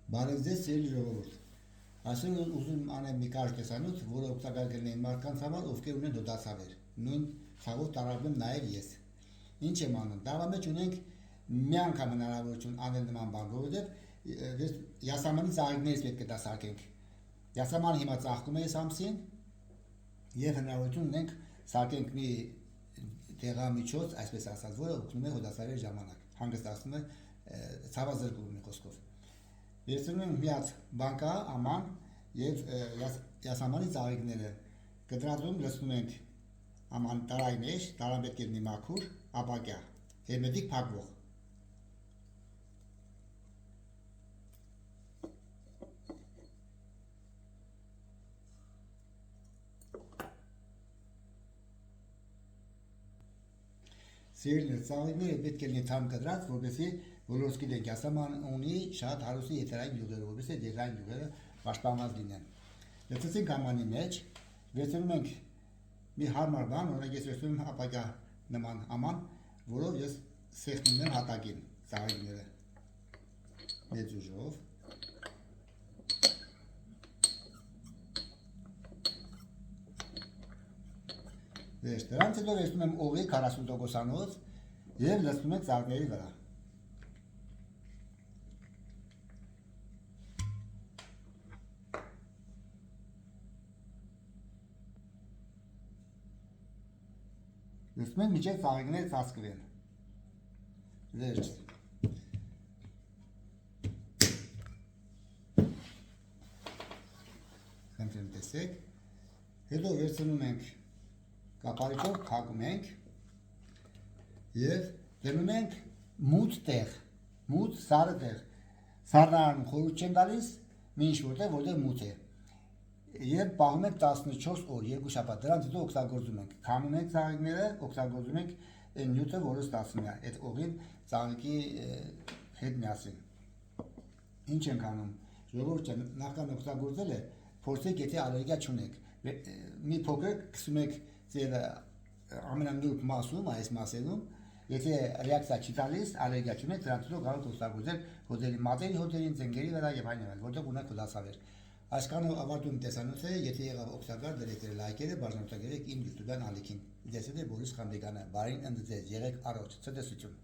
Բարև ձեզ սիրելի ժողովուրդ։ Այսօր ուզում անեմ մի կարճ տեսանյութ, որը օգտակար կլինի մարդկանց համար, ովքեր ունեն հոդացավեր։ Նույն ցավով տարածում նաև ես։ Ինչ եմ անում։ Դրա մեջ ունենք մի անգամ հնարավորություն անել նման բան, որովհետև յասամանի ծաղիկներից պետք է դասարկենք։ Յասամանը հիմա ծաղկում է այս ամսին, եւ հնարավորություն ունենք սարքենք մի դեղամիջոց, այսպես ասած, որը օգնում է հոդացավերի ժամանակ, հանգստացնում է ցավազրկում մի խոսքով։ Վերցնում եմ մի հատ բանկա, աման եւ յասամանի ծաղիկները կտրատում լցնում ենք աման տարայի մեջ, տարան պետք է լինի մաքուր, ապակյա, հերմետիկ փակվող։ Սիրելիներ, ծաղիկները պետք է լինի թարմ կտրած, որպեսզի բոլորս գիտենք, յասաման ունի շատ հարուստ եթերային յուղեր, որպեսզի եթերային յուղերը պաշտպանված լինեն։ Լցեցինք ամանի մեջ, վերցնում ենք մի հարմար բան, օրինակ ես վերցնում եմ ապակյա նման աման, որով ես սեղմում եմ հատակին ծաղիկները մեծ ուժով։ Դրանից հետո վերցնում եմ օղի 40%-անոց եւ լցնում եմ ծաղիկների վրա։ Լցնում եմ մինչև ծաղիկները ծածկվեն։ Վերջ։ Խնդրեմ տեսեք։ Հետո վերցնում ենք կապարիչով փակում ենք եւ դնում ենք մութ տեղ, մութ սառը տեղ։ Սառնարան խորհուրդ չեմ տալիս, մի ինչ որտեղ մութ է։ Եվ պահում ենք 14 օր, 2 շաբաթ, դրանից հետո օգտագործում ենք։ Քամում ենք ծաղիկները, օգտագործում ենք այն նյութը, որը ստացվում է այդ օղին ծաղիկի հետ միասին։ Ինչ ենք անում։ Ժողովուրդը նախքան օգտագործել է, փորձեք, եթե ալերգիա չունեք։ Մի փոքր քսում եք ձեր ամենանուրբ մասում, այս մասերում, եթե ռեակցիա չի տալիս, ալերգիա չունեք, դրանից հետո կարող եք օգտագործել հոդերի, մատերի հոդերին, ծնկերի վրա եւ այլն, որտեղ ունեք հոդացավեր։ Այսքանով ավարտում տեսանյութը, եթե եղավ օգտակար, դրեք ձեր լայքերը, բաժանորդագրեք իմ YouTube-յան ալիքին։ Ձեզ հետ է Բորիս Խանդեգյանը, բարին ընդ ձեզ, եղեք առողջ, ցտեսություն։